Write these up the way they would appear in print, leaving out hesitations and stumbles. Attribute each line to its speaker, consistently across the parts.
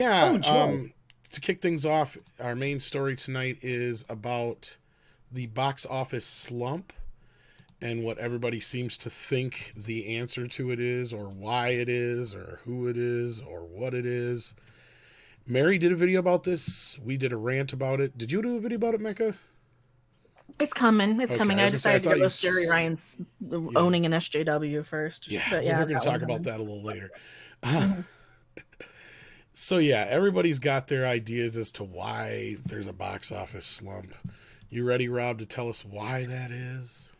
Speaker 1: Yeah,
Speaker 2: Oh, joy.
Speaker 1: to kick things off, our main story tonight is about the box office slump and what everybody seems to think the answer to it is, or why it is, or who it is, or what it is. Mary did a video about this. We did a rant about it. Did you do a video about it, Mecca?
Speaker 3: It's coming. It's
Speaker 1: Okay,
Speaker 3: coming.
Speaker 1: I
Speaker 3: I
Speaker 1: was gonna say I
Speaker 3: decided to
Speaker 1: thought
Speaker 3: go
Speaker 1: you.
Speaker 3: with Jerry Ryan's
Speaker 1: Yeah,
Speaker 3: owning an SJW first.
Speaker 1: yeah.
Speaker 3: But
Speaker 1: Well,
Speaker 3: yeah,
Speaker 1: we're gonna
Speaker 3: that one
Speaker 1: talk about
Speaker 3: coming.
Speaker 1: that a little later.
Speaker 3: Mhm.
Speaker 1: So yeah, everybody's got their ideas as to why there's a box office slump. You ready, Rob, to tell us why that is?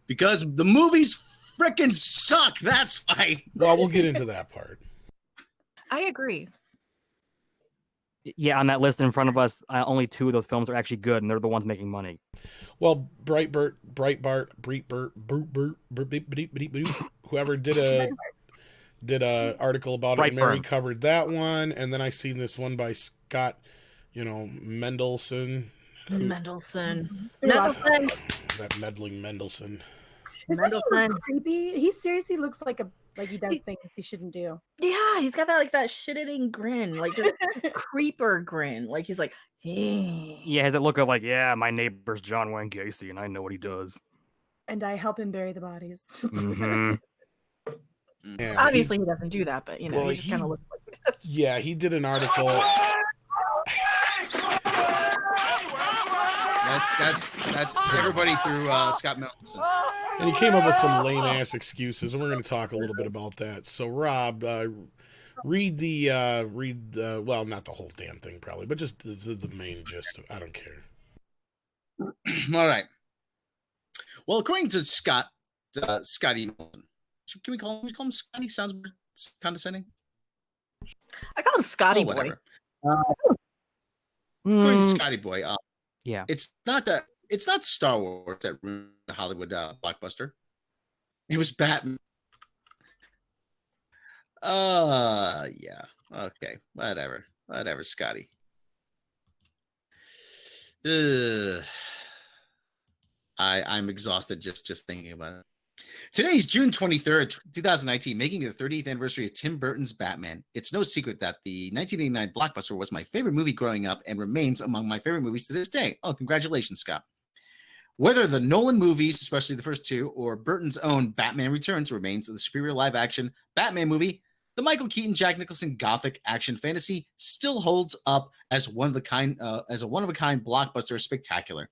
Speaker 2: Because the movies freaking suck. That's why.
Speaker 1: Well, we'll get into that part.
Speaker 3: I agree.
Speaker 4: Yeah, on that list in front of us, only two of those films are actually good, and they're the ones making money.
Speaker 1: Well, whoever did a article about it. Mary
Speaker 4: Brightburn.
Speaker 1: covered that one, and then I seen this one by Scott, Mendelson.
Speaker 3: Mendelssohn.
Speaker 5: We watched
Speaker 3: Mendelssohn.
Speaker 1: That meddling Mendelson.
Speaker 5: Doesn't he look
Speaker 3: Mendelssohn.
Speaker 5: creepy? He seriously looks like he does things he shouldn't do.
Speaker 3: Yeah, he's got that shit-eating grin, like just creeper grin. Like he's like, yeah.
Speaker 4: Yeah, has it look of like, yeah, my neighbor's John Wayne Gacy, and I know what he does.
Speaker 5: And I help him bury the bodies.
Speaker 4: Mm-hmm.
Speaker 1: Yeah,
Speaker 3: Obviously, he doesn't do that, but
Speaker 1: well,
Speaker 3: he just kind of looks like this.
Speaker 1: Yeah, he did an article.
Speaker 2: That's everybody through Scott Melton.
Speaker 1: And he came up with some lame ass excuses, and we're going to talk a little bit about that. So, Rob, read well, not the whole damn thing, probably, but just the main gist. I don't care.
Speaker 2: All right. Well, according to Scotty Melton, can we call him Scotty? Sounds condescending.
Speaker 3: I call him Scotty Boy.
Speaker 2: Whatever. According to Scotty Boy,
Speaker 4: Yeah.
Speaker 2: it's not Star Wars that ruined the Hollywood blockbuster. It was Batman. Yeah. Okay. Whatever, Scotty. I'm exhausted just thinking about it. Today's June 23rd, 2019, making the 30th anniversary of Tim Burton's Batman. It's no secret that the 1989 blockbuster was my favorite movie growing up and remains among my favorite movies to this day. Oh, congratulations, Scott. Whether the Nolan movies, especially the first two, or Burton's own Batman Returns remains the superior live-action Batman movie, the Michael Keaton, Jack Nicholson gothic action fantasy still holds up as a one-of-a-kind blockbuster spectacular.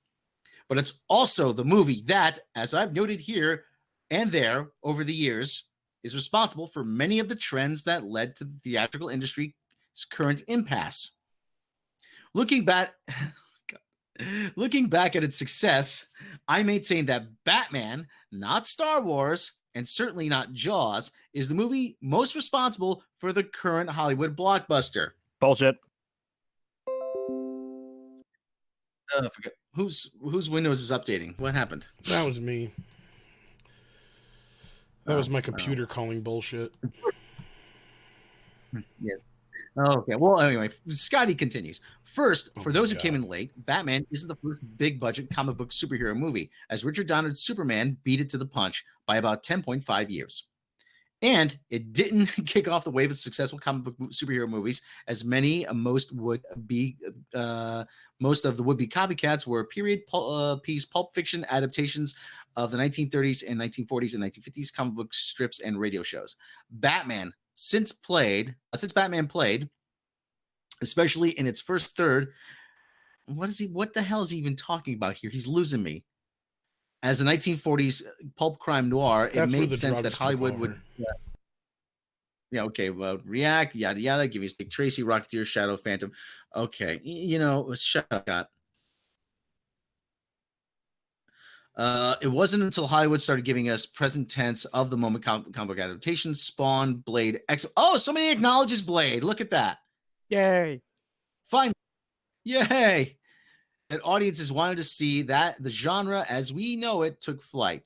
Speaker 2: But it's also the movie that, as I've noted here and there over the years, is responsible for many of the trends that led to the theatrical industry's current impasse. Looking back at its success, I maintain that Batman, not Star Wars, and certainly not Jaws, is the movie most responsible for the current Hollywood blockbuster.
Speaker 4: Bullshit.
Speaker 2: Forget whose Windows is updating. What happened?
Speaker 1: That was me. That was my computer calling bullshit.
Speaker 2: Yeah. Okay. Well, anyway, Scotty continues. First, for those who came in late, Batman isn't the first big-budget comic book superhero movie, as Richard Donner's Superman beat it to the punch by about 10.5 years. And it didn't kick off the wave of successful comic book superhero movies, as most of the would-be copycats were period piece pulp fiction adaptations of the 1930s and 1940s and 1950s comic book strips and radio shows. Since Batman played, especially in its first third, what the hell is he even talking about here? He's losing me. As a 1940s pulp crime noir, it made sense that Hollywood would. Yeah, okay, well, react, yada yada, give you Dick Tracy, Rocketeer, Shadow, Phantom. Okay, shut up, Scott. It wasn't until Hollywood started giving us present tense of the moment comic book adaptations, Spawn, Blade, somebody acknowledges Blade. Look at that.
Speaker 4: Yay.
Speaker 2: Fine. Yay. That audiences wanted to see that the genre as we know it took flight.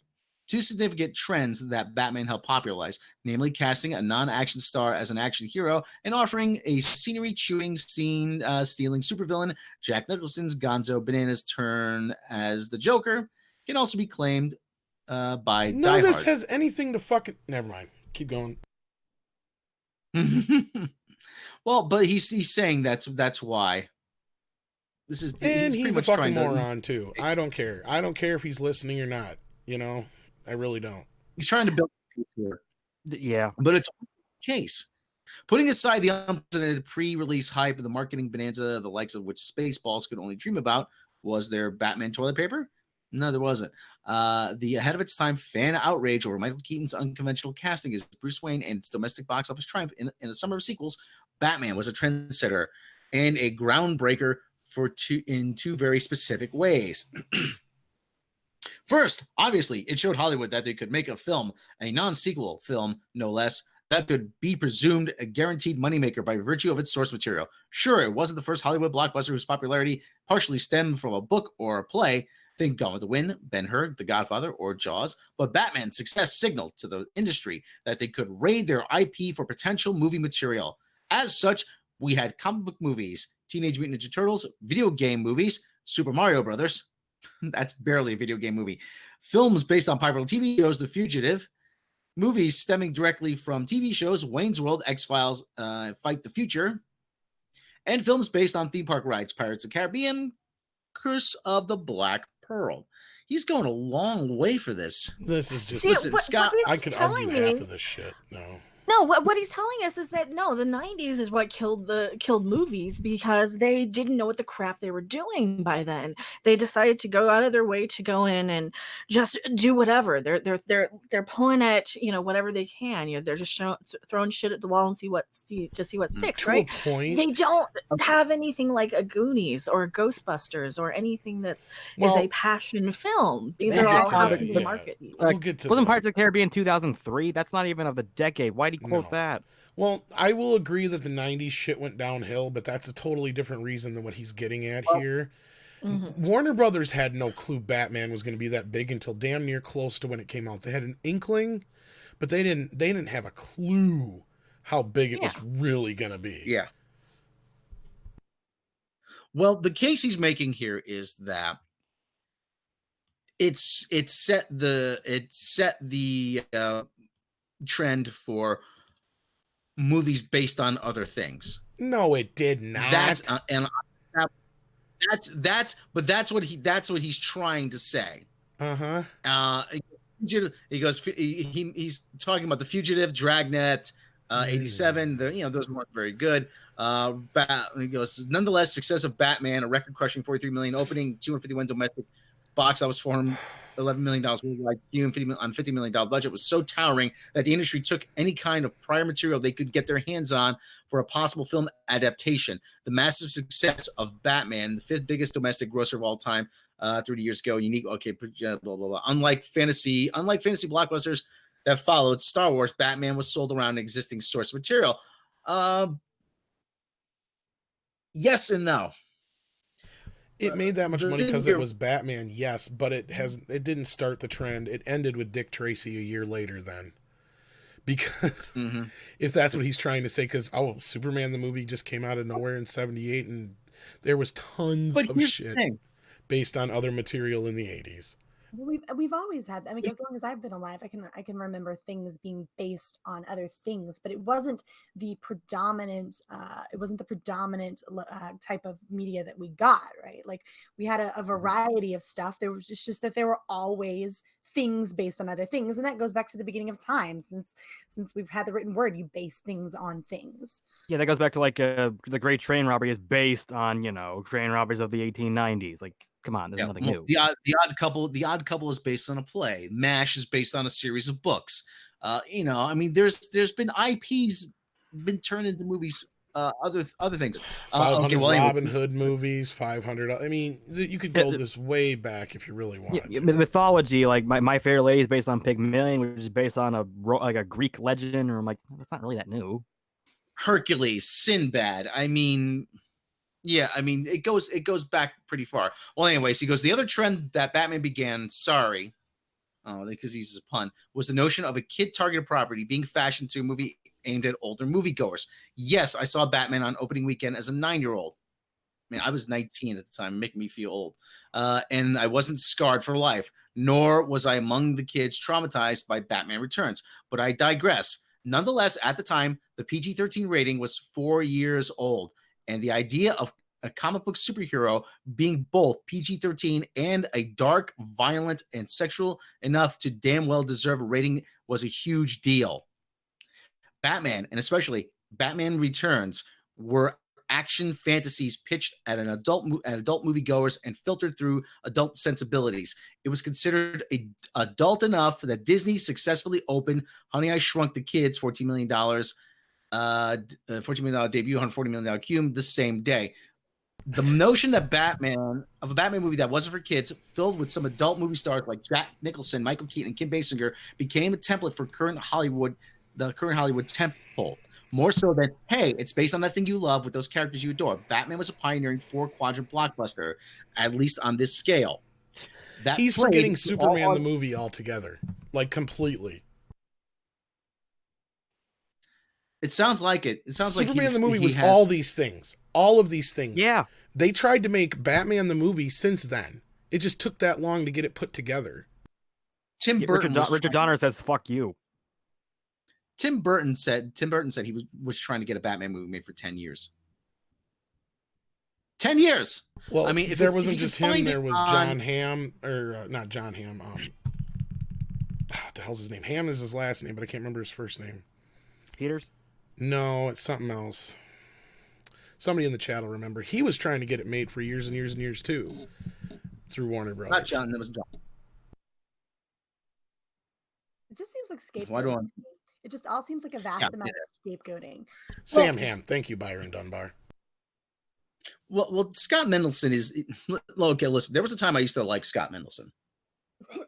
Speaker 2: Two significant trends that Batman helped popularize, namely casting a non-action star as an action hero and offering a scenery-chewing, scene-stealing supervillain, Jack Nicholson's gonzo bananas turn as the Joker, can also be claimed by
Speaker 1: None
Speaker 2: Die
Speaker 1: of this
Speaker 2: Hard.
Speaker 1: has anything to fucking... Never mind. Keep going.
Speaker 2: Well, but he's saying that's why. He's
Speaker 1: And
Speaker 2: pretty
Speaker 1: he's a
Speaker 2: much
Speaker 1: fucking
Speaker 2: trying to.
Speaker 1: moron too. I don't care. I don't care if he's listening or not. You know, I really don't.
Speaker 2: He's trying to build a case here,
Speaker 4: Yeah.
Speaker 2: but it's a case. Putting aside the unprecedented pre-release hype and the marketing bonanza, the likes of which Spaceballs could only dream about, was there Batman toilet paper? No, there wasn't. The ahead of its time fan outrage over Michael Keaton's unconventional casting as Bruce Wayne and its domestic box office triumph in a summer of sequels, Batman was a trendsetter and a groundbreaker in two very specific ways. First, obviously, it showed Hollywood that they could make a film, a non-sequel film, no less, that could be presumed a guaranteed moneymaker by virtue of its source material. Sure, it wasn't the first Hollywood blockbuster whose popularity partially stemmed from a book or a play. Think Gone with the Wind, Ben-Hur, The Godfather, or Jaws. But Batman's success signaled to the industry that they could raid their IP for potential movie material. As such, we had comic book movies, Teenage Mutant Ninja Turtles, video game movies, Super Mario Brothers. That's barely a video game movie. Films based on popular TV shows, The Fugitive. Movies stemming directly from TV shows, Wayne's World, X-Files, Fight the Future. And films based on theme park rides, Pirates of the Caribbean, Curse of the Black Pearl. He's going a long way for this.
Speaker 1: This is just...
Speaker 3: See,
Speaker 2: Listen, Scott,
Speaker 1: I could argue half of this shit. No.
Speaker 3: No, what he's telling us is that no, the 90s is what killed movies because they didn't know what the crap they were doing by then. They decided to go out of their way to go in and just do whatever. They're pulling at, whatever they can. They're just throwing shit at the wall and see what sticks,
Speaker 1: To
Speaker 3: right?
Speaker 1: a point.
Speaker 3: They don't have anything like a Goonies or Ghostbusters or anything that is a passion film. These are all how the market uses.
Speaker 1: We'll get to
Speaker 4: Wasn't
Speaker 1: that.
Speaker 4: Pirates of the Caribbean 2003? That's not even of the decade. Why'd he quote that?
Speaker 1: Well, I will agree that the 90s shit went downhill, but that's a totally different reason than what he's getting at here.
Speaker 3: Mm-hmm.
Speaker 1: Warner Brothers had no clue Batman was going to be that big until damn near close to when it came out. They had an inkling, but they didn't have a clue how big it was really going to be.
Speaker 2: Yeah. Well, the case he's making here is that it set the trend for movies based on other things.
Speaker 1: No, it did not.
Speaker 2: That's what he's trying to say. He goes. He's talking about The Fugitive, Dragnet, 87. Those weren't very good. He goes. Nonetheless, success of Batman, a record-crushing 43 million opening, 251 domestic box office for him. $11 million on $50 million budget was so towering that the industry took any kind of prior material they could get their hands on for a possible film adaptation. The massive success of Batman, the fifth biggest domestic grosser of all time, 30 years ago, unique. Okay, blah blah blah. Unlike fantasy blockbusters that followed Star Wars, Batman was sold around existing source material. Yes and no.
Speaker 1: It made that much money because it was Batman, yes, but it didn't start the trend. It ended with Dick Tracy a year later then. Because if that's what he's trying to say, because Superman the movie just came out of nowhere in 78 and there was tons of shit based on other material in the 80s.
Speaker 5: We've always had, I mean, as long as I've been alive, I can remember things being based on other things, but it wasn't the predominant type of media that we got, right? Like we had a variety of stuff. There was just that there were always things based on other things, and that goes back to the beginning of time. Since we've had the written word, you base things on things.
Speaker 4: Yeah, that goes back to like the Great Train Robbery is based on train robberies of the 1890s. Like, come on, there's nothing new.
Speaker 2: The Odd Couple is based on a play. MASH is based on a series of books. I mean, there's been IPs been turned into movies. Other things.
Speaker 1: 500 Robin Hood movies, 500. I mean, you could go this way back if you really wanted.
Speaker 4: Mythology, like my Fair Lady is based on Pygmalion, which is based on a Greek legend. Or I'm like, that's not really that new.
Speaker 2: Hercules, Sinbad. I mean, yeah, I mean, it goes back pretty far. Well, anyways, he goes, the other trend that Batman began, because he's a pun, was the notion of a kid-targeted property being fashioned to a movie aimed at older moviegoers. Yes, I saw Batman on opening weekend as a 9-year-old. I mean, I was 19 at the time, making me feel old. And I wasn't scarred for life, nor was I among the kids traumatized by Batman Returns. But I digress. Nonetheless, at the time, the PG-13 rating was 4 years old, and the idea of a comic book superhero being both PG-13 and a dark, violent, and sexual enough to damn well deserve a rating was a huge deal. Batman, and especially Batman Returns, were action fantasies pitched at adult moviegoers and filtered through adult sensibilities. It was considered adult enough that Disney successfully opened Honey, I Shrunk the Kids, $14 million, $14 million debut, $140 million cum the same day. The notion that of a Batman movie that wasn't for kids, filled with some adult movie stars like Jack Nicholson, Michael Keaton, and Kim Basinger, became a template for the current Hollywood temple. More so than, hey, it's based on that thing you love with those characters you adore. Batman was a pioneering 4-quadrant blockbuster, at least on this scale.
Speaker 1: He's forgetting Superman the movie altogether, like completely.
Speaker 2: It sounds like it. It sounds
Speaker 1: Superman
Speaker 2: like
Speaker 1: the movie was all these things. All of these things.
Speaker 4: Yeah.
Speaker 1: They tried to make Batman the movie since then. It just took that long to get it put together.
Speaker 4: Richard Donner says, fuck you.
Speaker 2: Tim Burton said he was trying to get a Batman movie made for 10 years. 10 years.
Speaker 1: Well,
Speaker 2: I mean, if
Speaker 1: there
Speaker 2: it's,
Speaker 1: wasn't
Speaker 2: if you
Speaker 1: just
Speaker 2: can
Speaker 1: him,
Speaker 2: find
Speaker 1: there
Speaker 2: it
Speaker 1: was
Speaker 2: on-
Speaker 1: John Hamm, or not John Hamm. What the hell's his name? Hamm is his last name, but I can't remember his first name.
Speaker 4: Peters?
Speaker 1: No, it's something else. Somebody in the chat will remember. He was trying to get it made for years and years and years too, through Warner Brothers.
Speaker 2: Not John. It was John.
Speaker 5: It just seems like
Speaker 2: Why do
Speaker 5: scapegoating.
Speaker 2: I-
Speaker 5: It just all seems like a vast
Speaker 2: Yeah,
Speaker 5: amount of scapegoating.
Speaker 1: Sam Hamm. Thank you, Byron Dunbar.
Speaker 2: Well, Scott Mendelson is okay. Listen, there was a time I used to like Scott Mendelson, but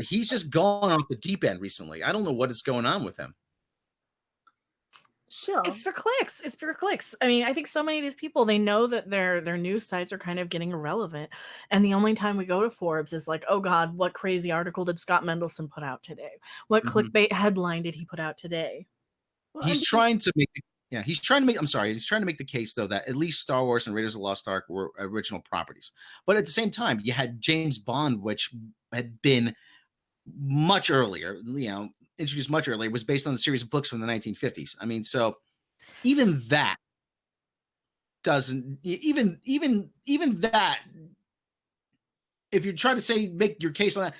Speaker 2: he's just gone off the deep end recently. I don't know what is going on with him.
Speaker 5: Sure.
Speaker 3: It's for clicks. It's for clicks. I mean, I think so many of these people, they know that their news sites are kind of getting irrelevant. And the only time we go to Forbes is like, oh God, what crazy article did Scott Mendelson put out today? What clickbait headline did he put out today?
Speaker 5: Well,
Speaker 2: He's
Speaker 5: and
Speaker 2: trying to make he's trying to make the case though that at least Star Wars and Raiders of the Lost Ark were original properties. But at the same time, you had James Bond, which had been much earlier, introduced much earlier, was based on a series of books from the 1950s. I mean, so even that doesn't even that, if you're trying to make your case on that,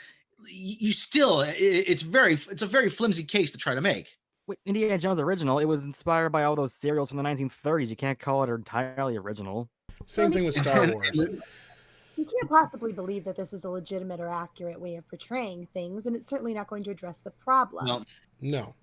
Speaker 2: you still it's a very flimsy case to try to make.
Speaker 4: Wait, Indiana Jones original, it was inspired by all those serials from the 1930s. You can't call it entirely original.
Speaker 1: Same thing with Star Wars.
Speaker 5: you can't possibly believe that this is a legitimate or accurate way of portraying things, and it's certainly not going to address the problem.
Speaker 1: No.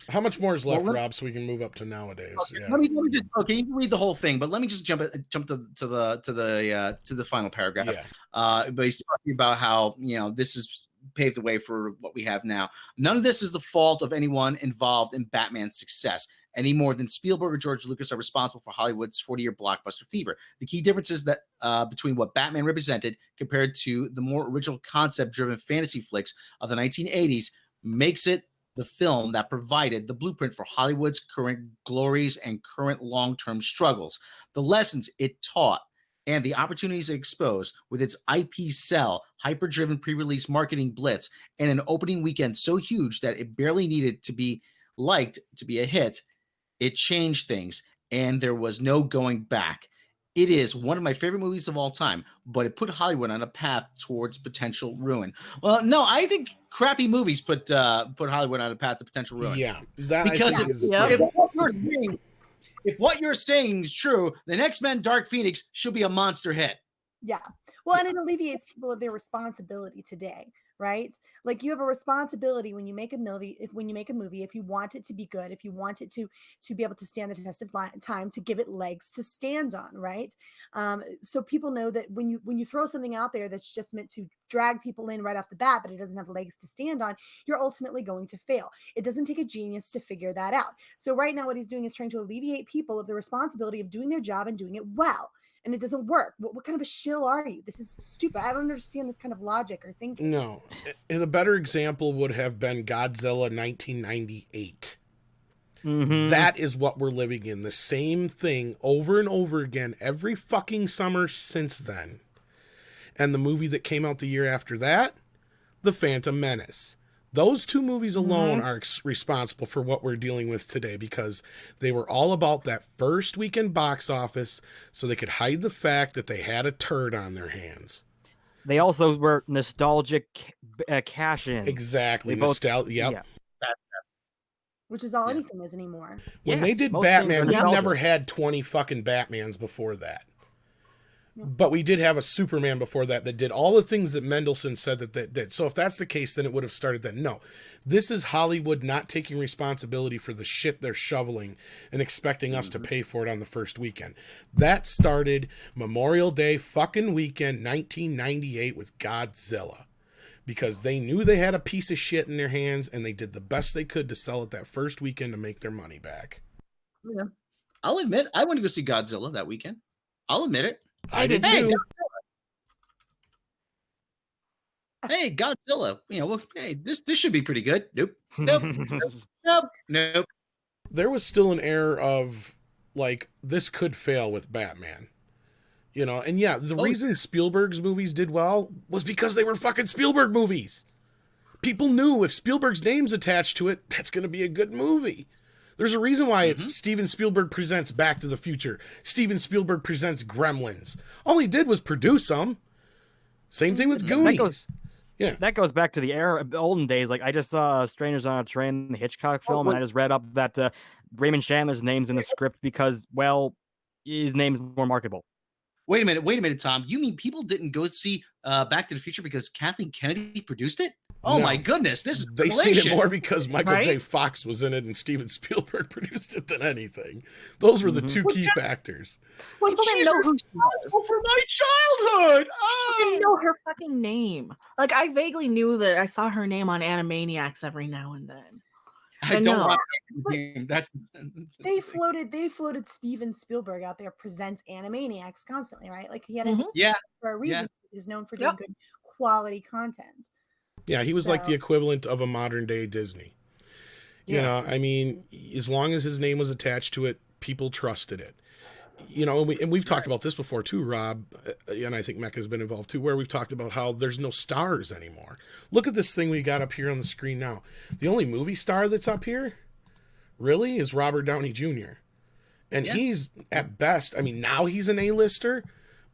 Speaker 1: How much more is left,
Speaker 2: Well,
Speaker 1: Rob, so we can move up to nowadays?
Speaker 2: Okay,
Speaker 1: Yeah.
Speaker 2: let me just you can read the whole thing, but let me just jump to the final paragraph.
Speaker 1: Yeah.
Speaker 2: But he's talking about how this is paved the way for what we have now. None of this is the fault of anyone involved in Batman's success, any more than Spielberg or George Lucas are responsible for Hollywood's 40-year blockbuster fever. The key difference is that between what Batman represented compared to the more original concept-driven fantasy flicks of the 1980s makes it the film that provided the blueprint for Hollywood's current glories and current long-term struggles. The lessons it taught and the opportunities it exposed with its IP sell, hyper-driven pre-release marketing blitz, and an opening weekend so huge that it barely needed to be liked to be a hit, it changed things, and there was no going back. It is one of my favorite movies of all time, but it put Hollywood on a path towards potential ruin. Well, no, I think crappy movies put Hollywood on a path to potential ruin.
Speaker 1: Yeah. That
Speaker 2: Because
Speaker 1: I think is,
Speaker 2: if what you're saying is true, then X-Men Dark Phoenix should be a monster hit.
Speaker 5: Yeah. Well, and it alleviates people of their responsibility today, right? Like you have a responsibility when you make a movie, if you want it to be good, if you want it to be able to stand the test of time, to give it legs to stand on, right? So people know that when you throw something out there that's just meant to drag people in right off the bat, but it doesn't have legs to stand on, you're ultimately going to fail. It doesn't take a genius to figure that out. So right now what he's doing is trying to alleviate people of the responsibility of doing their job and doing it well. And it doesn't work. What kind of a shill are you? This is stupid. I don't understand this kind of logic or thinking.
Speaker 1: No. And a better example would have been Godzilla 1998.
Speaker 4: Mm-hmm.
Speaker 1: That is what we're living in. The same thing over and over again every fucking summer since then. And the movie that came out the year after that, The Phantom Menace. Those two movies alone are responsible for what we're dealing with today, because they were all about that first weekend box office so they could hide the fact that they had a turd on their hands.
Speaker 4: They also were nostalgic cash-ins.
Speaker 1: Exactly.
Speaker 4: They both-
Speaker 1: Nostalgia. Yep.
Speaker 4: Yeah.
Speaker 5: Which is all
Speaker 2: Yeah.
Speaker 5: anything is anymore.
Speaker 1: When they
Speaker 4: Yes,
Speaker 1: did
Speaker 4: most things are
Speaker 1: Batman, we
Speaker 4: nostalgia.
Speaker 1: never had 20 fucking Batmans before that. But we did have a Superman before that did all the things that Mendelsohn said that did. So if that's the case, then it would have started then. No, this is Hollywood not taking responsibility for the shit they're shoveling and expecting us to pay for it on the first weekend. That started Memorial Day fucking weekend 1998 with Godzilla. Because they knew they had a piece of shit in their hands and they did the best they could to sell it that first weekend to make their money back.
Speaker 2: Yeah. I'll admit, I went to go see Godzilla that weekend. I'll admit it.
Speaker 1: I did
Speaker 2: Hey,
Speaker 1: too.
Speaker 2: Hey, Godzilla. Well, hey, this should be pretty good. Nope. Nope.
Speaker 1: There was still an air of, like, this could fail with Batman. And yeah, the reason Spielberg's movies did well was because they were fucking Spielberg movies. People knew if Spielberg's name's attached to it, that's going to be a good movie. There's a reason why it's Steven Spielberg presents Back to the Future. Steven Spielberg presents Gremlins. All he did was produce them. Same thing with Goonies.
Speaker 4: That goes back to the era of the olden days. Like, I just saw Strangers on a Train, the Hitchcock film, and I just read up that Raymond Chandler's name's in the script because, well, his name's more marketable.
Speaker 2: Wait a minute, Tom. You mean people didn't go see Back to the Future because Kathleen Kennedy produced it? Oh
Speaker 1: No.
Speaker 2: my goodness, this is
Speaker 1: They seen it more because Michael J.
Speaker 3: Right?
Speaker 1: Fox was in it and Steven Spielberg produced it than anything. Those were the two key factors.
Speaker 3: People didn't know who she was.
Speaker 2: for my childhood.
Speaker 3: I didn't know her fucking name. Like, I vaguely knew that I saw her name on Animaniacs every now and then.
Speaker 2: I
Speaker 3: I
Speaker 2: don't
Speaker 3: know.
Speaker 2: want to. That's
Speaker 5: They floated Steven Spielberg out there, presents Animaniacs constantly, right? Like he had a name
Speaker 2: Yeah.
Speaker 5: for a reason.
Speaker 2: Yeah.
Speaker 5: He was known for doing good quality content.
Speaker 1: Yeah, he was like
Speaker 5: So-
Speaker 1: the equivalent of a modern day Disney. I mean, as long as his name was attached to it, people trusted it. And we've talked about this before too, Rob, and I think Mecca's been involved too, where we've talked about how there's no stars anymore. Look at this thing we got up here on the screen now. The only movie star that's up here, really, is Robert Downey Jr. And he's, at best, I mean, now he's an A-lister,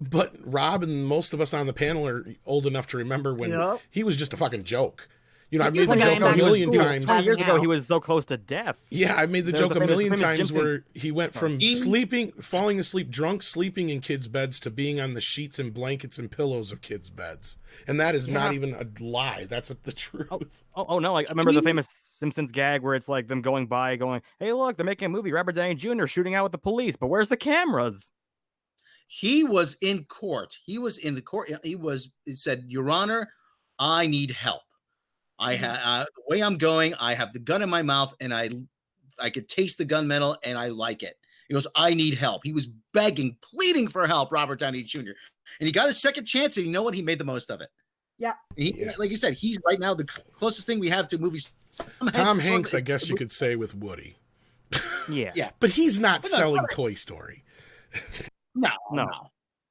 Speaker 1: but Rob and most of us on the panel are old enough to remember when he was just a fucking joke. I've made the
Speaker 3: like
Speaker 1: joke
Speaker 3: a
Speaker 1: a million times.
Speaker 4: 20 years ago,
Speaker 3: Now.
Speaker 4: he was so close to death.
Speaker 1: Yeah, I made the joke a
Speaker 4: famous-
Speaker 1: million
Speaker 4: famous
Speaker 1: times
Speaker 4: Jim
Speaker 1: where he went from
Speaker 2: He-
Speaker 1: falling asleep drunk, sleeping in kids' beds to being on the sheets and blankets and pillows of kids' beds. And that is not even a lie. That's the truth.
Speaker 4: Oh no! Like, I remember the famous Simpsons gag where it's like them going by, going, "Hey, look, they're making a movie. Robert Downey Jr. shooting out with the police, but where's the cameras?"
Speaker 2: He was in court. He was in the court. He said, "Your Honor, I need help. I have the way I'm going. I have the gun in my mouth, and I could taste the gunmetal, and I like it." He goes, "I need help." He was begging, pleading for help, Robert Downey Jr. And he got a second chance, and you know what? He made the most of it.
Speaker 5: Yeah.
Speaker 2: Like you said, he's right now the closest thing we have to movies.
Speaker 1: Tom Hanks, I guess you could say, with Woody.
Speaker 4: Yeah.
Speaker 1: But he's not
Speaker 2: But no,
Speaker 1: selling
Speaker 2: Tom-
Speaker 1: Toy Story.
Speaker 2: No.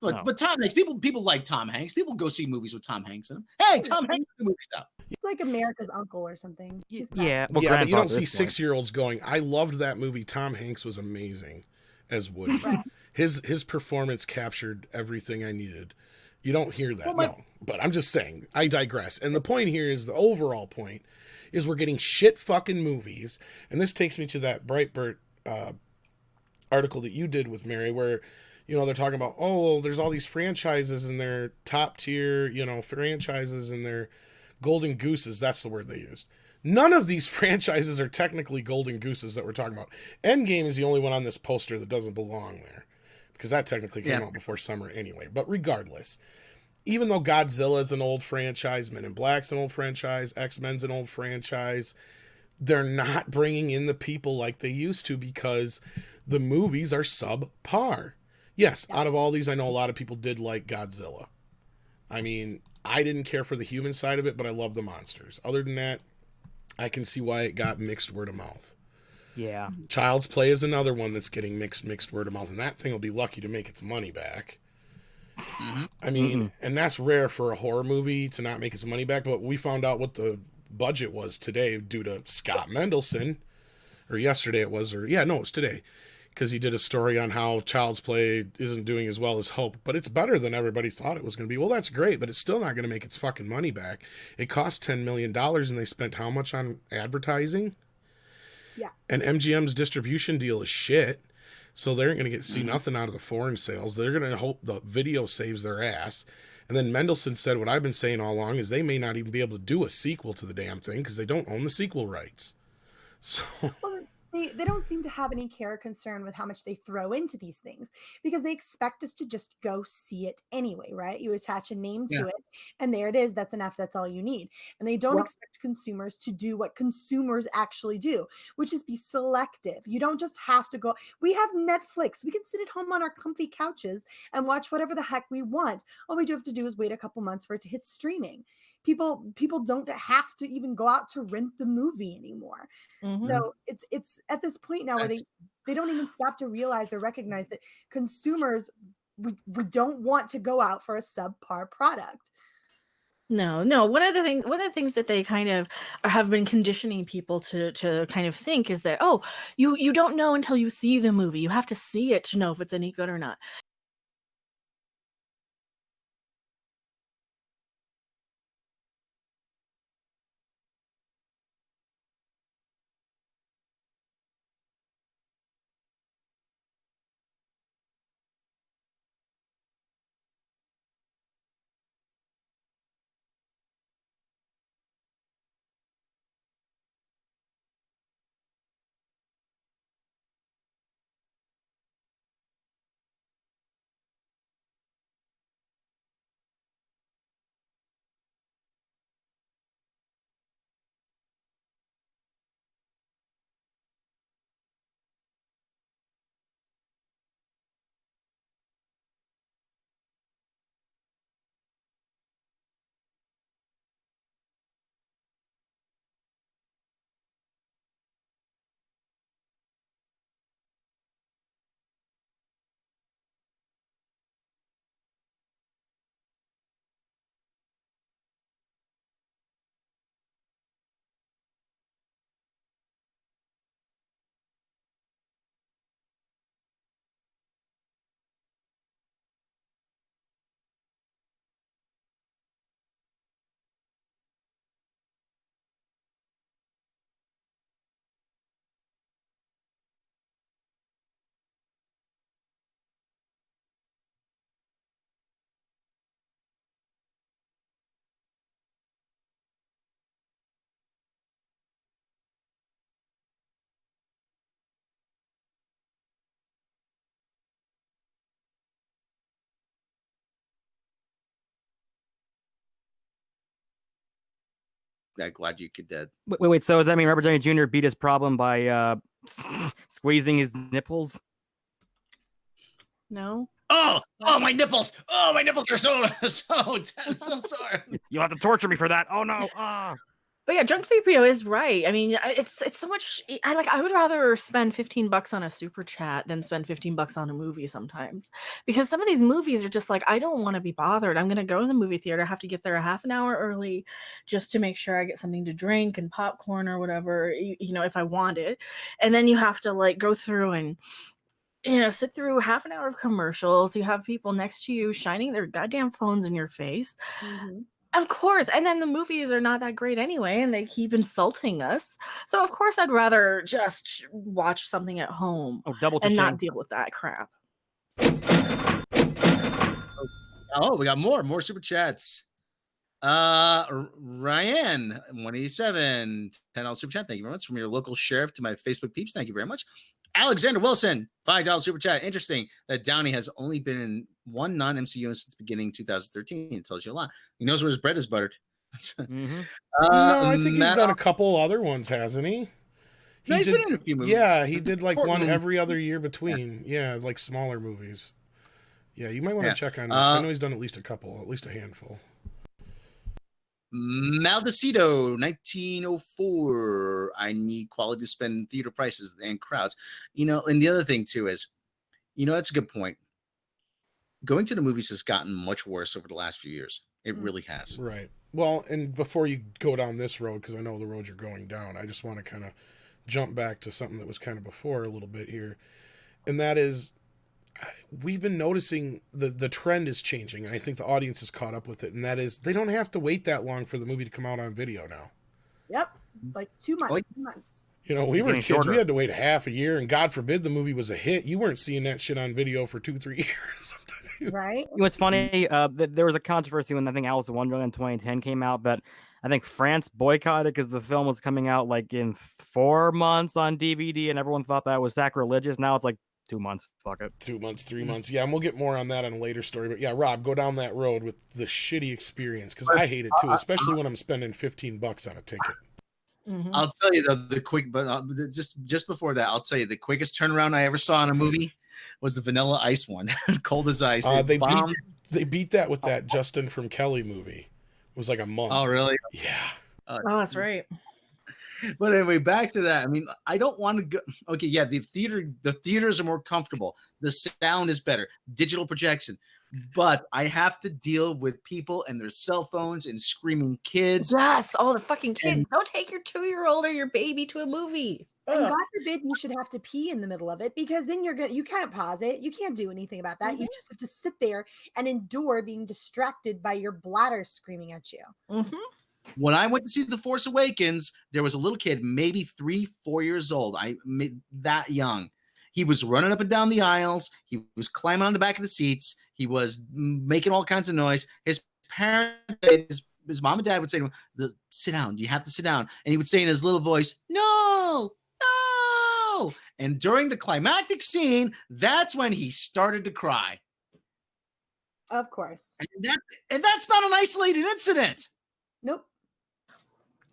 Speaker 2: But Tom Hanks, people like Tom Hanks. People go see movies with Tom Hanks in them. Hey, Tom Hanks in the movie stuff.
Speaker 5: It's like America's uncle or something. He's not-
Speaker 4: Yeah. Well,
Speaker 1: Yeah, but you
Speaker 4: grandpa
Speaker 1: don't
Speaker 4: at
Speaker 1: see
Speaker 4: this point.
Speaker 1: 6-year-olds going, I loved that movie. Tom Hanks was amazing as Woody. His performance captured everything I needed. You don't hear that, no. But I'm just saying, I digress. And the point here is, the overall point is, we're getting shit fucking movies. And this takes me to that Breitbart article that you did with Mary, where, they're talking about, oh, well, there's all these franchises and they're top tier, franchises and they're golden gooses. That's the word they used. None of these franchises are technically golden gooses that we're talking about. Endgame is the only one on this poster that doesn't belong there, because that technically came out before summer anyway. But regardless, even though Godzilla is an old franchise, Men in Black's an old franchise, X-Men's an old franchise, they're not bringing in the people like they used to because the movies are subpar. Yes, out of all these, I know a lot of people did like Godzilla. I mean, I didn't care for the human side of it, but I love the monsters. Other than that, I can see why it got mixed word of mouth.
Speaker 4: Yeah.
Speaker 1: Child's Play is another one that's getting mixed word of mouth, and that thing will be lucky to make its money back. I mean, and that's rare for a horror movie to not make its money back, but we found out what the budget was today due to Scott Mendelson, or yesterday it was, or yeah, no, it's today, because he did a story on how Child's Play isn't doing as well as hoped, but it's better than everybody thought it was going to be. Well, that's great, but it's still not going to make its fucking money back. It cost $10 million, and they spent how much on advertising?
Speaker 5: Yeah.
Speaker 1: And MGM's distribution deal is shit. So they're going to see nothing out of the foreign sales. They're going to hope the video saves their ass. And then Mendelson said what I've been saying all along is they may not even be able to do a sequel to the damn thing because they don't own the sequel rights. So
Speaker 5: Well, they don't seem to have any care or concern with how much they throw into these things because they expect us to just go see it anyway, right? You attach a name to it and there it is. That's enough. That's all you need. And they don't expect consumers to do what consumers actually do, which is be selective. You don't just have to go. We have Netflix. We can sit at home on our comfy couches and watch whatever the heck we want. All we do have to do is wait a couple months for it to hit streaming. People don't have to even go out to rent the movie anymore. So it's at this point now where they don't even stop to realize or recognize that consumers we don't want to go out for a subpar product.
Speaker 3: No. One of the things that they kind of have been conditioning people to kind of think is that, oh, you don't know until you see the movie. You have to see it to know if it's any good or not.
Speaker 2: Glad you could.
Speaker 4: Wait. So does that mean Robert Downey Jr. beat his problem by squeezing his nipples?
Speaker 3: No.
Speaker 2: Oh, my nipples! Oh, my nipples are so sorry.
Speaker 4: You'll have to torture me for that. Oh no!
Speaker 3: But yeah, Drunk 3PO is right. I mean, it's so much. I would rather spend $15 on a super chat than spend $15 on a movie sometimes, because some of these movies are just like, I don't want to be bothered. I'm gonna go to the movie theater, have to get there a half an hour early, just to make sure I get something to drink and popcorn or whatever, you know, if I want it, and then you have to like go through and sit through half an hour of commercials. You have people next to you shining their goddamn phones in your face. Of course. And then the movies are not that great anyway, and they keep insulting us. So of course I'd rather just watch something at home and not deal with that crap.
Speaker 2: Oh, we got more super chats. Ryan 187 $10 super chat. Thank you very much. From your local sheriff to my Facebook peeps. Thank you very much. Alexander Wilson, $5 super chat. Interesting that Downey has only been in one non-MCU since beginning 2013. It tells you a lot. He knows where his bread is buttered.
Speaker 1: No, I think he's done a couple other ones, hasn't he?
Speaker 2: He's been in a few movies.
Speaker 1: Yeah, he did like one every other year between. Yeah, like smaller movies. Yeah, you might want to check on this. I know he's done at least a couple, at least a handful.
Speaker 2: Maldacito 1904. I need quality to spend theater prices and crowds. And the other thing too is, that's a good point. going to the movies has gotten much worse over the last few years. It really has.
Speaker 1: Right. Well, and before you go down this road, because I know the road you're going down, I just want to kind of jump back to something that was kind of before a little bit here, and that is we've been noticing the trend is changing, and I think the audience has caught up with it, and that is they don't have to wait that long for the movie to come out on video now.
Speaker 5: Yep. Like 2 months.
Speaker 2: Oh,
Speaker 5: 2 months.
Speaker 1: You know, we
Speaker 4: It's
Speaker 1: were
Speaker 4: getting
Speaker 1: kids.
Speaker 4: shorter.
Speaker 1: We had to wait half a year, and God forbid the movie was a hit. You weren't seeing that shit on video for 2-3 years.
Speaker 5: Right?
Speaker 4: You know, what's funny? There was a controversy when I think Alice in Wonderland 2010 came out that I think France boycotted because the film was coming out like in 4 months on DVD, and everyone thought that was sacrilegious. Now it's like 2 months. Fuck it.
Speaker 1: 2 months, 3 months. Yeah, and we'll get more on that in a later story. But yeah, Rob, go down that road with the shitty experience because I hate it too, especially when I'm spending $15 on a ticket.
Speaker 3: Mhm.
Speaker 2: I'll tell you the quick, but just before that, I'll tell you the quickest turnaround I ever saw in a movie was the Vanilla Ice one, Cold as Ice.
Speaker 1: They
Speaker 2: bombed.
Speaker 1: beat that with that Justin from Kelly movie. It was like a month.
Speaker 2: Oh, really?
Speaker 1: Yeah.
Speaker 3: Oh, that's right.
Speaker 2: But anyway, back to that. I mean, I don't want to go. Okay, yeah, the theaters are more comfortable. The sound is better, digital projection. But I have to deal with people and their cell phones and screaming kids.
Speaker 3: Yes, all the fucking kids.
Speaker 2: And-
Speaker 3: Don't take your 2-year-old or your baby to a movie.
Speaker 5: And
Speaker 3: Ugh.
Speaker 5: God forbid you should have to pee in the middle of it because then you can't pause it. You can't do anything about that. You just have to sit there and endure being distracted by your bladder screaming at you.
Speaker 3: Mhm.
Speaker 2: When I went to see The Force Awakens, there was a little kid, maybe 3-4 years old. I made that young. He was running up and down the aisles. He was climbing on the back of the seats. He was making all kinds of noise. His parents, his mom and dad would say to him, "Sit down. You have to sit down." And he would say in his little voice, "No, no." And during the climactic scene, that's when he started to cry.
Speaker 5: Of course.
Speaker 2: And that's not an isolated incident.
Speaker 5: Nope.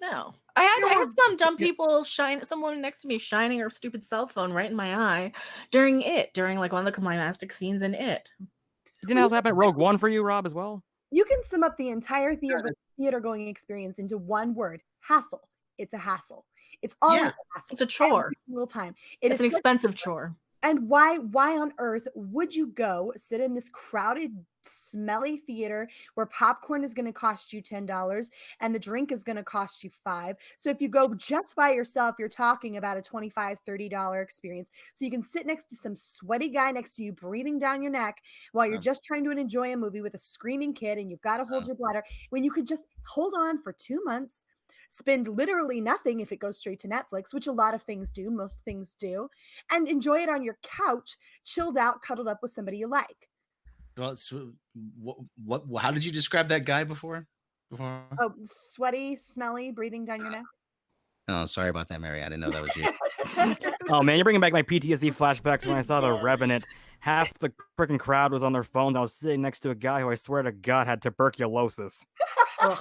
Speaker 3: No. I had some dumb people someone next to me shining her stupid cell phone right in my eye during like one of the climactic scenes in it.
Speaker 4: Didn't that happen at Rogue One for you, Rob, as well?
Speaker 5: You can sum up the entire theater going experience into one word: hassle. It's a hassle. It's always
Speaker 2: Yeah.
Speaker 5: a hassle.
Speaker 3: It's a chore.
Speaker 5: Every single time.
Speaker 3: It's an
Speaker 5: such-
Speaker 3: expensive chore.
Speaker 5: And why on earth would you go sit in this crowded, smelly theater where popcorn is going to cost you $10 and the drink is going to cost you $5? So if you go just by yourself, you're talking about a $25, $30 experience. So you can sit next to some sweaty guy next to you breathing down your neck while you're just trying to enjoy a movie with a screaming kid and you've got to hold your bladder when you could just hold on for 2 months. Spend literally nothing if it goes straight to Netflix, which a lot of things do, most things do, and enjoy it on your couch, chilled out, cuddled up with somebody you like.
Speaker 2: Well, how did you describe that guy before?
Speaker 5: Oh, sweaty, smelly, breathing down your neck.
Speaker 2: Oh, sorry about that, Mary. I didn't know that was you.
Speaker 4: Oh man, you're bringing back my PTSD flashbacks when I saw The Revenant. Half the freaking crowd was on their phones. I was sitting next to a guy who I swear to God had tuberculosis.
Speaker 3: Ugh.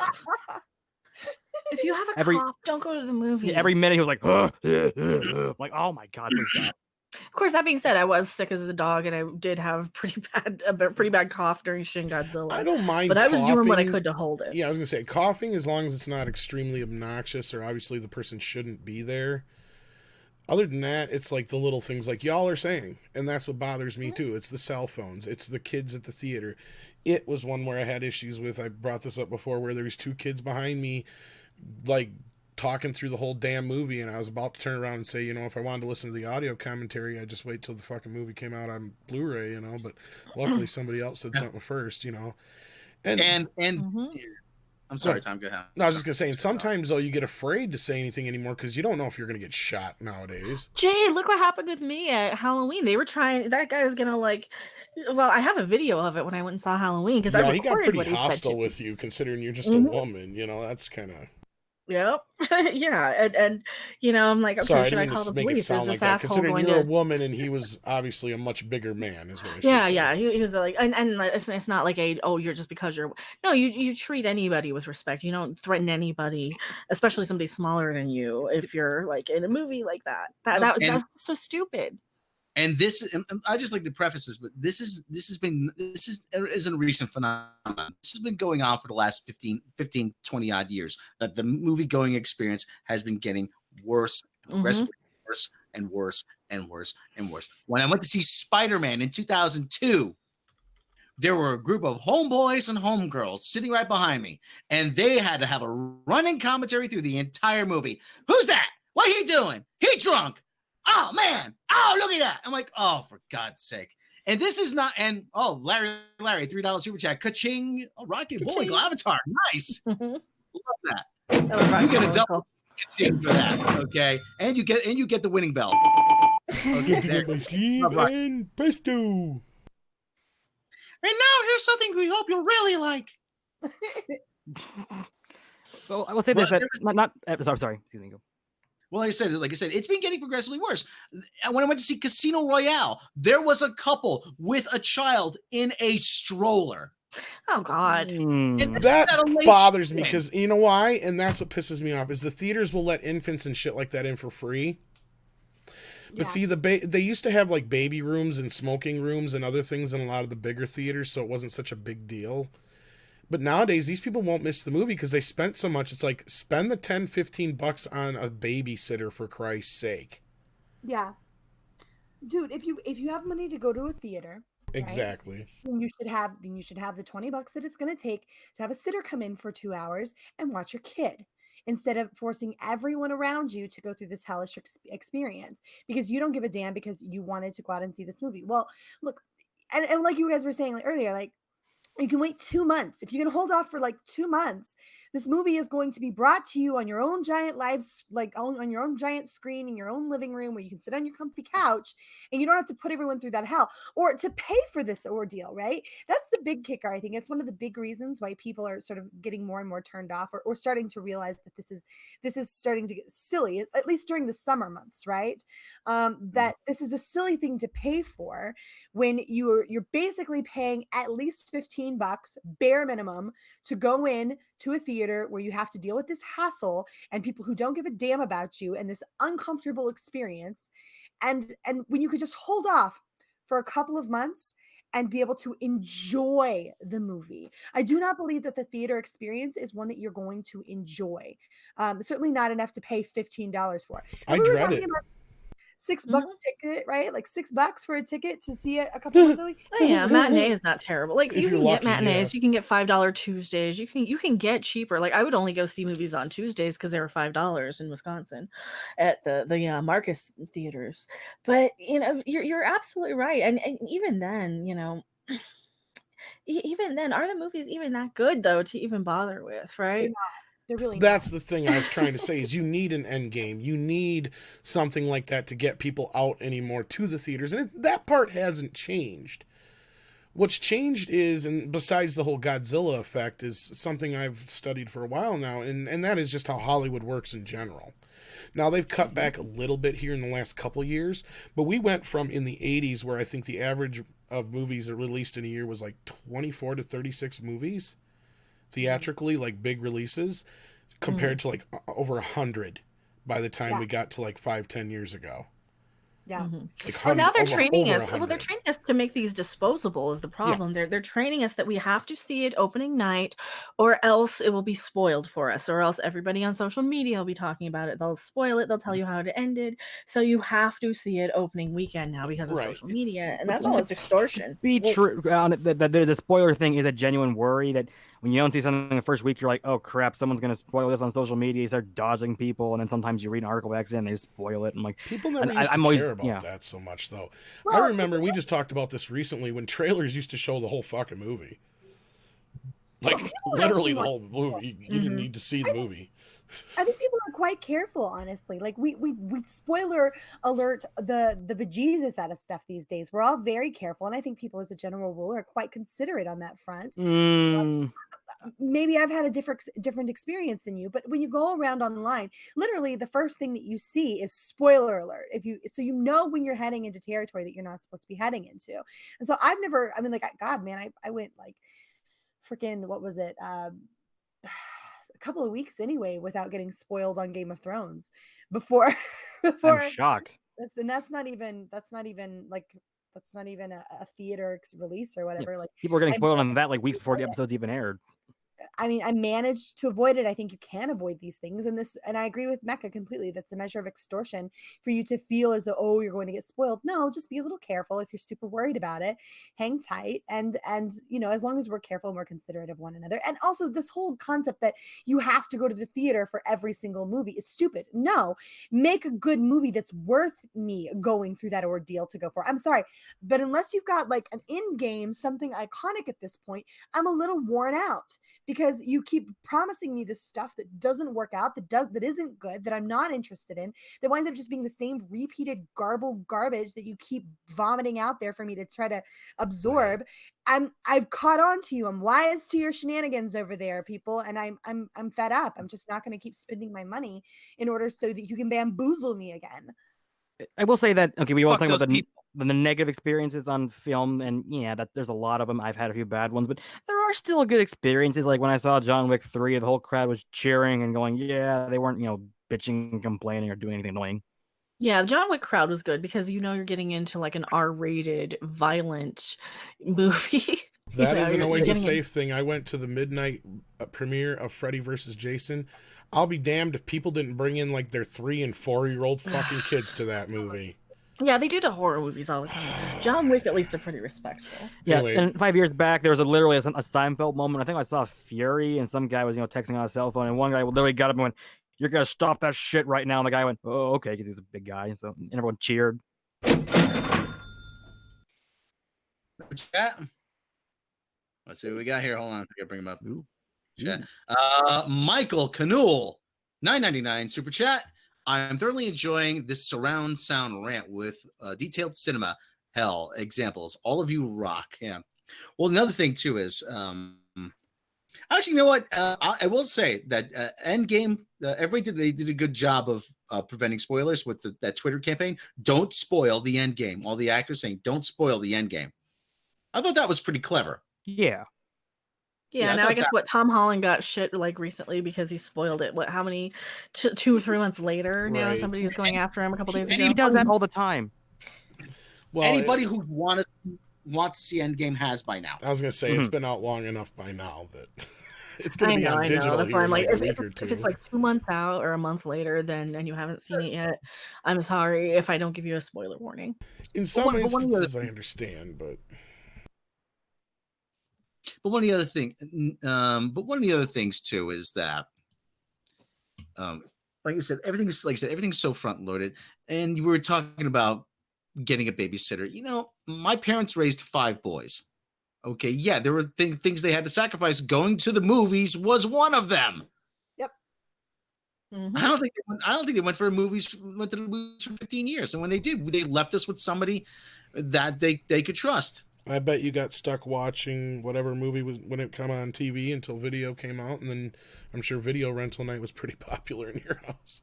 Speaker 3: If you have a cough, don't go to the movie.
Speaker 4: Every minute he was like, like, oh my God, please stop.
Speaker 3: Of course, that being said, I was sick as a dog, and I did have a pretty bad cough during Shin Godzilla.
Speaker 1: I don't mind,
Speaker 3: but I was doing what I
Speaker 1: coughing.
Speaker 3: could to hold it.
Speaker 1: Yeah, I was gonna say coughing as long as it's not extremely obnoxious, or obviously the person shouldn't be there. Other than that, it's like the little things like y'all are saying, and that's what bothers me too. It's the cell phones. It's the kids at the theater. It was one where I had issues with. I brought this up before, where there was 2 kids behind me, like talking through the whole damn movie, and I was about to turn around and say, you know, if I wanted to listen to the audio commentary, I'd just wait till the fucking movie came out on Blu-ray, you know. But luckily, somebody else said something first, you know. And
Speaker 2: I'm sorry, Tom. Go ahead.
Speaker 1: no, I was just gonna say, and sometimes though, you get afraid to say anything anymore because you don't know if you're gonna get shot nowadays.
Speaker 3: Jay, look what happened with me at Halloween. They were trying. That guy was gonna like. Well, I have a video of it when I went and saw Halloween because I
Speaker 1: he got
Speaker 3: recorded
Speaker 1: pretty
Speaker 3: what he said
Speaker 1: hostile
Speaker 3: to me.
Speaker 1: with you, considering you're just a woman. You know, that's kind of.
Speaker 3: Yep. Yeah. And you know, I'm like, okay,
Speaker 1: Sorry, I
Speaker 3: should I
Speaker 1: didn't mean
Speaker 3: call
Speaker 1: to
Speaker 3: the
Speaker 1: make it
Speaker 3: police? Is
Speaker 1: sound like
Speaker 3: this
Speaker 1: that.
Speaker 3: asshole
Speaker 1: Considering
Speaker 3: going
Speaker 1: you're a
Speaker 3: to?
Speaker 1: woman and he was obviously a much bigger man, is what I should
Speaker 3: Yeah,
Speaker 1: say.
Speaker 3: yeah. He was like, and like, it's not like you're just because you're. No, you treat anybody with respect. You don't threaten anybody, especially somebody smaller than you, if you're like in a movie like that. That's so stupid.
Speaker 2: And this, and I just like to preface this, but this isn't a recent phenomenon. This has been going on for the last 15, 20 odd years, that the movie going experience has been getting worse, progressively worse and worse and worse and worse. When I went to see Spider-Man in 2002, there were a group of homeboys and homegirls sitting right behind me, and they had to have a running commentary through the entire movie. Who's that? What he doing? He drunk. Oh man. Oh, look at that. I'm like, oh, for God's sake. And this is not, and oh, Larry, $3 super chat. Ka-ching. Oh, Rocky Bowling Avatar. Nice. Love that. You get a double ka-ching for that. Okay. And you get the winning bell. Okay, there.
Speaker 1: My sleeve and presto.
Speaker 2: And now here's something we hope you'll really like.
Speaker 4: Well, I will say this: that sorry, excuse me. Go.
Speaker 2: Well, like I said, it's been getting progressively worse. And when I went to see Casino Royale, there was a couple with a child in a stroller.
Speaker 3: Oh God.
Speaker 1: That bothers me because you know why? And that's what pisses me off is the theaters will let infants and shit like that in for free. But see, they used to have like baby rooms and smoking rooms and other things in a lot of the bigger theaters, so it wasn't such a big deal. But nowadays, these people won't miss the movie because they spent so much. It's like, spend the $10-15 on a babysitter for Christ's sake.
Speaker 5: Yeah. Dude, if you have money to go to a theater,
Speaker 1: exactly,
Speaker 5: right, then you should have the $20 that it's going to take to have a sitter come in for 2 hours and watch your kid, instead of forcing everyone around you to go through this hellish experience because you don't give a damn because you wanted to go out and see this movie. Well, look, and like you guys were saying earlier, like, you can wait 2 months. If you can hold off for like 2 months, this movie is going to be brought to you on your own giant on your own giant screen in your own living room where you can sit on your comfy couch and you don't have to put everyone through that hell or to pay for this ordeal, right? That's the big kicker. I think it's one of the big reasons why people are sort of getting more and more turned off or starting to realize that this is starting to get silly, at least during the summer months, right? That this is a silly thing to pay for when you're basically paying at least $15 bare minimum to go in to a theater where you have to deal with this hassle and people who don't give a damn about you and this uncomfortable experience, and when you could just hold off for a couple of months and be able to enjoy the movie. I do not believe that the theater experience is one that you're going to enjoy. Certainly not enough to pay $15 for.
Speaker 1: I dread it.
Speaker 5: $6 ticket, right? Like $6 for a ticket to see it a couple months ago.
Speaker 3: Oh, yeah, matinee is not terrible. Like,
Speaker 1: If
Speaker 3: you
Speaker 1: you're
Speaker 3: can
Speaker 1: lucky,
Speaker 3: get matinees,
Speaker 1: yeah.
Speaker 3: you can get $5 Tuesdays, you can get cheaper. Like, I would only go see movies on Tuesdays because they were $5 in Wisconsin at the Marcus theaters. But you know, you're absolutely right, and even then, you know, even then, are the movies even that good though to even bother with, right?
Speaker 5: They're really
Speaker 1: That's
Speaker 5: not.
Speaker 1: the thing I was trying to say is you need an end game. You need something like that to get people out anymore to the theaters. And that part hasn't changed. What's changed is, and besides the whole Godzilla effect, is something I've studied for a while now, and that is just how Hollywood works in general. Now, they've cut back a little bit here in the last couple years, but we went from in the 80s where I think the average of movies that released in a year was like 24 to 36 movies. Theatrically, like big releases, compared to like over 100 by the time we got to like 5-10 years ago.
Speaker 5: Yeah.
Speaker 1: Like
Speaker 3: Well, now they're
Speaker 1: over
Speaker 3: training us. Well,
Speaker 1: 100.
Speaker 3: they're training us to make these disposable is the problem. They're training us that we have to see it opening night, or else it will be spoiled for us, or else everybody on social media will be talking about it. They'll spoil it. They'll tell you how it ended. So you have to see it opening weekend now because of social media, and that's almost extortion.
Speaker 4: Be true on it that the spoiler thing is a genuine worry that when you don't see something in the first week, you're like, oh crap, someone's gonna spoil this on social media. You start dodging people, and then sometimes you read an article by accident and they spoil it. I'm like,
Speaker 1: people never used to care about that so much, though.
Speaker 5: Well,
Speaker 1: I remember we just talked about this recently when trailers used to show the whole fucking movie, like literally the whole movie. You didn't need to see the movie.
Speaker 5: I think people are quite careful, honestly. Like we spoiler alert the bejesus out of stuff these days. We're all very careful, and I think people, as a general rule, are quite considerate on that front. Maybe I've had a different experience than you, but when you go around online, literally the first thing that you see is spoiler alert. So you know when you're heading into territory that you're not supposed to be heading into. And so I've never. I mean, like, God, man, I went like freaking, what was it? A couple of weeks anyway without getting spoiled on Game of Thrones before
Speaker 4: I'm shocked.
Speaker 5: that's not even a theater release or whatever. Like,
Speaker 4: People are getting spoiled on that like weeks before the episodes even aired.
Speaker 5: I mean, I managed to avoid it. I think you can avoid these things. And I agree with Mecca completely. That's a measure of extortion for you to feel as though, oh, you're going to get spoiled. No, just be a little careful. If you're super worried about it, hang tight. And, as long as we're careful and we're considerate of one another. And also this whole concept that you have to go to the theater for every single movie is stupid. No, make a good movie that's worth me going through that ordeal to go for. I'm sorry, but unless you've got like an in-game, something iconic at this point, I'm a little worn out because you keep promising me this stuff that doesn't work out, that isn't good, that I'm not interested in, that winds up just being the same repeated garbage that you keep vomiting out there for me to try to absorb. I've caught on to you. I'm wise to your shenanigans over there, people, and I'm fed up. I'm just not going to keep spending my money in order so that you can bamboozle me again.
Speaker 4: I will say that, okay, we were
Speaker 2: Fuck
Speaker 4: talking about
Speaker 2: those
Speaker 4: the negative experiences on film, and yeah, that there's a lot of them. I've had a few bad ones, but there are still good experiences. Like when I saw John Wick 3, the whole crowd was cheering and going, yeah, they weren't, bitching and complaining or doing anything annoying.
Speaker 3: Yeah, the John Wick crowd was good because you're getting into like an R-rated violent movie.
Speaker 1: That isn't
Speaker 3: You're
Speaker 1: always a
Speaker 3: getting
Speaker 1: safe thing. I went to the midnight premiere of Freddy vs. Jason. I'll be damned if people didn't bring in like their 3 and 4-year-old fucking kids to that movie.
Speaker 3: Yeah, they do to horror movies all the time. John Wick, at least, are pretty respectful.
Speaker 4: Yeah,
Speaker 1: Anyway.
Speaker 4: and 5 years back, there was literally a Seinfeld moment. I think I saw Fury, and some guy was, texting on a cell phone, and one guy literally got up and went, "You're gonna stop that shit right now." And the guy went, "Oh, okay," because he was a big guy, and everyone cheered.
Speaker 2: Chat. Let's see what we got here. Hold on, I gotta bring him up.
Speaker 4: Ooh.
Speaker 2: Chat. Michael Canule, $9.99 super chat. I'm thoroughly enjoying this surround sound rant with detailed cinema. Hell, examples. All of you rock. Yeah. Well, another thing too is, actually, you know what? I will say that Endgame, they did a good job of preventing spoilers with that Twitter campaign. Don't spoil the Endgame. All the actors saying, "Don't spoil the Endgame." I thought that was pretty clever.
Speaker 4: Yeah.
Speaker 3: Yeah,
Speaker 2: I
Speaker 3: now I
Speaker 2: thought
Speaker 3: guess what Tom Holland got shit like recently because he spoiled it. How many 2 or 3 months later now
Speaker 1: Right.
Speaker 3: somebody's going after him a couple days ago.
Speaker 4: He does that all the time.
Speaker 1: Well,
Speaker 2: Anybody who wants to see Endgame has by now.
Speaker 1: I was going to say, it's been out long enough by now that it's going to be on digital
Speaker 3: That's
Speaker 1: here
Speaker 3: why
Speaker 1: in
Speaker 3: I'm
Speaker 1: like
Speaker 3: like,
Speaker 1: a week or two.
Speaker 3: if it's like 2 months out or a month later, then and you haven't seen it yet, I'm sorry if I don't give you a spoiler warning.
Speaker 1: In some instances, I understand, but
Speaker 2: one of the other things too is that, like I said, everything's so front loaded. And you were talking about getting a babysitter. My parents raised 5 boys. Okay, yeah, there were things they had to sacrifice. Going to the movies was one of them.
Speaker 5: Yep.
Speaker 3: Mm-hmm.
Speaker 2: I don't think they went to the movies for 15 years, and when they did, they left us with somebody that they could trust.
Speaker 1: I bet you got stuck watching whatever movie when it come on TV until video came out, and then I'm sure video rental night was pretty popular in your house.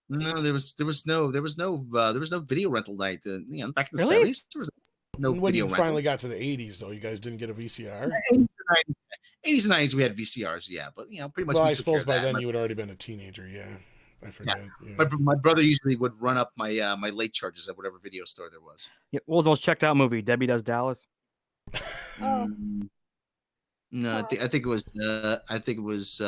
Speaker 2: No, there was no video rental night. Back in the
Speaker 4: Really?
Speaker 2: 70s, there was no
Speaker 1: when
Speaker 2: video
Speaker 1: you
Speaker 2: rentals.
Speaker 1: finally got to the 80s, though, you guys didn't get a VCR.
Speaker 2: 80s and 90s, we had VCRs, yeah, but pretty much.
Speaker 1: Well,
Speaker 2: we
Speaker 1: I
Speaker 2: took
Speaker 1: suppose
Speaker 2: care
Speaker 1: by
Speaker 2: of that.
Speaker 1: then you had already been a teenager. Yeah, I forget. Yeah.
Speaker 2: My brother usually would run up my my late charges at whatever video store there was.
Speaker 4: Yeah, what was the most checked out movie? Debbie Does Dallas?
Speaker 5: Oh.
Speaker 2: No, I think it was.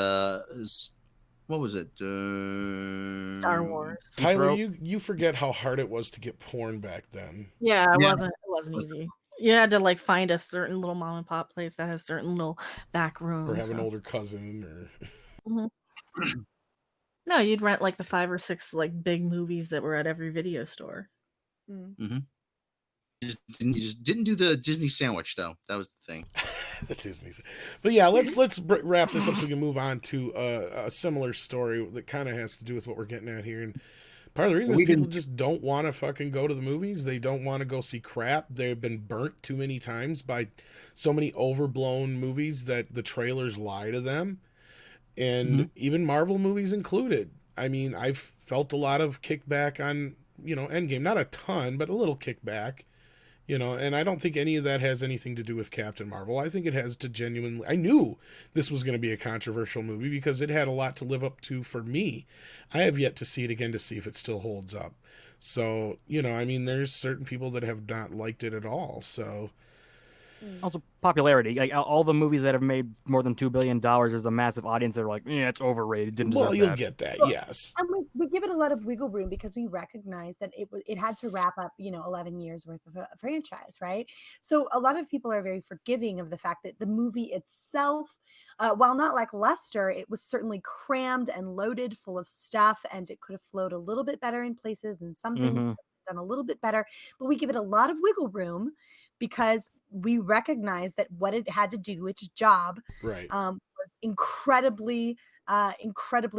Speaker 2: What was it?
Speaker 3: Star Wars.
Speaker 1: Tyler, you forget how hard it was to get porn back then.
Speaker 3: Yeah, it wasn't easy. You had to like find a certain little mom and pop place that has certain little back rooms.
Speaker 1: Or have an older cousin, or
Speaker 3: No, you'd rent like the 5 or 6 like big movies that were at every video store.
Speaker 2: Mm-hmm. You just didn't do the Disney sandwich though. That was the thing.
Speaker 1: The Disney. But yeah, let's wrap this up so we can move on to a similar story that kind of has to do with what we're getting at here. And part of the reason is people just don't want to fucking go to the movies. They don't want to go see crap. They've been burnt too many times by so many overblown movies that the trailers lie to them. And even Marvel movies included. I mean, I've felt a lot of kickback on, Endgame. Not a ton, but a little kickback. And I don't think any of that has anything to do with Captain Marvel. I think it has to genuinely... I knew this was going to be a controversial movie because it had a lot to live up to for me. I have yet to see it again to see if it still holds up. So, there's certain people that have not liked it at all. So,
Speaker 4: Also, popularity. Like all the movies that have made more than $2 billion, there's a massive audience that are like, yeah, it's overrated. Didn't
Speaker 1: Well,
Speaker 4: deserve
Speaker 1: you'll
Speaker 4: that.
Speaker 1: get that,
Speaker 5: Well,
Speaker 1: yes.
Speaker 5: And we give it a lot of wiggle room because we recognize that it had to wrap up, 11 years worth of a franchise, right? So a lot of people are very forgiving of the fact that the movie itself, while not lackluster, it was certainly crammed and loaded full of stuff, and it could have flowed a little bit better in places, and some things
Speaker 4: Mm-hmm.
Speaker 5: done a little bit better. But we give it a lot of wiggle room because we recognize that what it had to do, its job,
Speaker 1: Right.
Speaker 5: was incredibly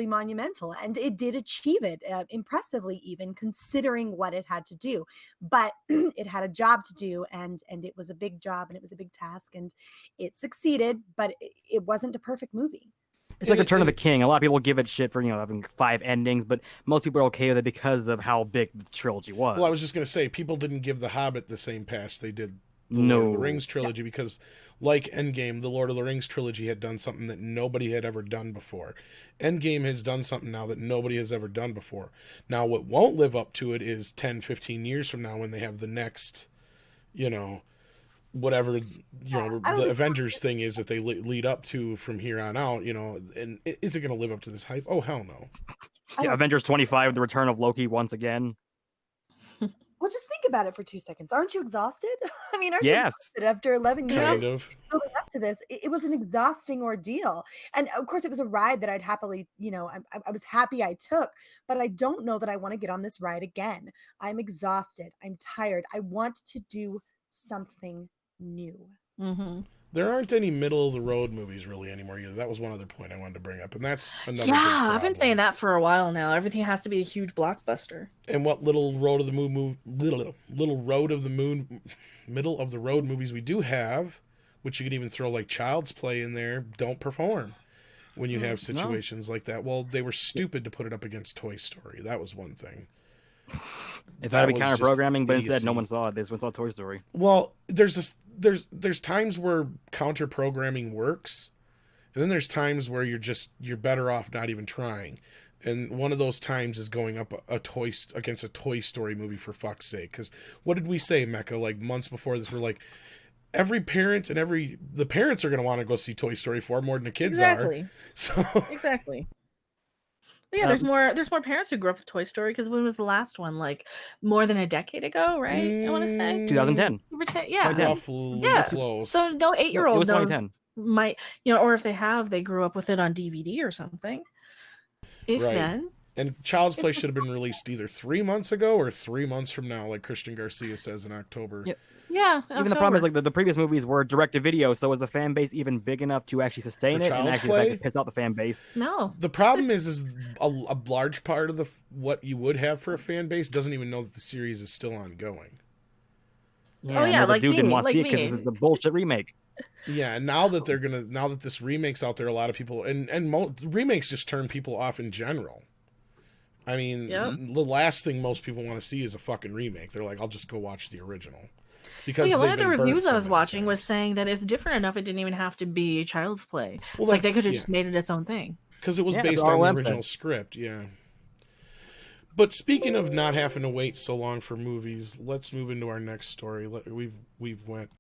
Speaker 5: monumental, and it did achieve it impressively, even considering what it had to do. But it had a job to do, and it was a big job, and it was a big task, and it succeeded, but it wasn't a perfect movie.
Speaker 4: It's like Return of the King. A lot of people give it shit for having 5 endings, but most people are okay with it because of how big the trilogy was.
Speaker 1: Well, I was just going to say, people didn't give The Hobbit the same pass they did the Lord of the Rings trilogy, because, like Endgame, the Lord of the Rings trilogy had done something that nobody had ever done before. Endgame has done something now that nobody has ever done before. Now, what won't live up to it is 10, 15 years from now when they have the next, whatever, the Avengers thing is that they lead up to from here on out, and is it going to live up to this hype? Oh, hell no.
Speaker 4: Yeah, Avengers 25, the return of Loki once again.
Speaker 5: Well, just think about it for 2 seconds. Aren't you exhausted? I mean, aren't you
Speaker 4: Yes.
Speaker 5: exhausted after 11 years?
Speaker 1: Kind of.
Speaker 5: Building up to this, it was an exhausting ordeal. And of course, it was a ride that I'd happily, I was happy I took, but I don't know that I want to get on this ride again. I'm exhausted. I'm tired. I want to do something new.
Speaker 3: Mm-hmm.
Speaker 1: There aren't any middle of the road movies really anymore either. That was one other point I wanted to bring up, and that's another big
Speaker 3: Yeah,
Speaker 1: problem.
Speaker 3: I've been saying that for a while now. Everything has to be a huge blockbuster.
Speaker 1: And what little road of the moon, little road of the moon, middle of the road movies we do have, which you can even throw like Child's Play in there, don't perform when you have situations like that. Well, they were stupid to put it up against Toy Story. That was one thing.
Speaker 4: It's got to be
Speaker 1: was
Speaker 4: counter
Speaker 1: just
Speaker 4: programming, but instead
Speaker 1: idiocy.
Speaker 4: no one saw it. They just went and saw Toy Story.
Speaker 1: Well, there's times where counter programming works, and then there's times where you're better off not even trying. And one of those times is going up against a Toy Story movie, for fuck's sake. Because what did we say, Mecca? Like months before this, we're like, every parent and the parents are going to want to go see Toy Story 4 more than the kids
Speaker 3: Exactly.
Speaker 1: are. So
Speaker 3: Exactly. But yeah, there's more parents who grew up with Toy Story, because when was the last one? Like more than a decade ago, right? I want to say
Speaker 4: 2010.
Speaker 3: Yeah.
Speaker 4: 2010.
Speaker 1: roughly
Speaker 3: Yeah.
Speaker 1: close.
Speaker 3: So no 8-year-old
Speaker 4: was
Speaker 3: knows
Speaker 4: 2010.
Speaker 3: might or if they have, they grew up with it on DVD or something. If
Speaker 1: Right.
Speaker 3: then.
Speaker 1: And Child's Play should have been released either 3 months ago or 3 months from now, like Christian Garcia says in October.
Speaker 4: Yep.
Speaker 3: Yeah.
Speaker 4: Even the problem is, like, the previous movies were direct to video, so was the fan base even big enough to actually sustain
Speaker 1: For
Speaker 4: it and
Speaker 1: Child's
Speaker 4: actually
Speaker 1: Play?
Speaker 4: piss out the fan base?
Speaker 3: No.
Speaker 1: The problem is a large part of what you would have for a fan base doesn't even know that the series is still ongoing.
Speaker 3: Oh, yeah,
Speaker 4: like
Speaker 3: like
Speaker 4: dude didn't
Speaker 3: me,
Speaker 4: want to
Speaker 3: like
Speaker 4: see it because
Speaker 3: me.
Speaker 4: this is the bullshit remake.
Speaker 1: Yeah, and now that this remake's out there, a lot of people remakes just turn people off in general. I mean,
Speaker 3: Yep.
Speaker 1: the last thing most people want to see is a fucking remake. They're like, I'll just go watch the original. Because
Speaker 3: Well, yeah, one
Speaker 1: they've
Speaker 3: of the
Speaker 1: been burnt
Speaker 3: reviews
Speaker 1: so
Speaker 3: I was
Speaker 1: many
Speaker 3: watching was
Speaker 1: times.
Speaker 3: saying that it's different enough. It didn't even have to be Child's Play.
Speaker 1: Well,
Speaker 3: It's like they
Speaker 1: that's-
Speaker 3: could have
Speaker 1: yeah.
Speaker 3: just made it its own thing.
Speaker 1: Because it was
Speaker 4: Yeah,
Speaker 1: based
Speaker 4: that's what
Speaker 1: on the
Speaker 4: RLM
Speaker 1: original
Speaker 4: said.
Speaker 1: script, yeah. But speaking of not having to wait so long for movies, let's move into our next story. We've went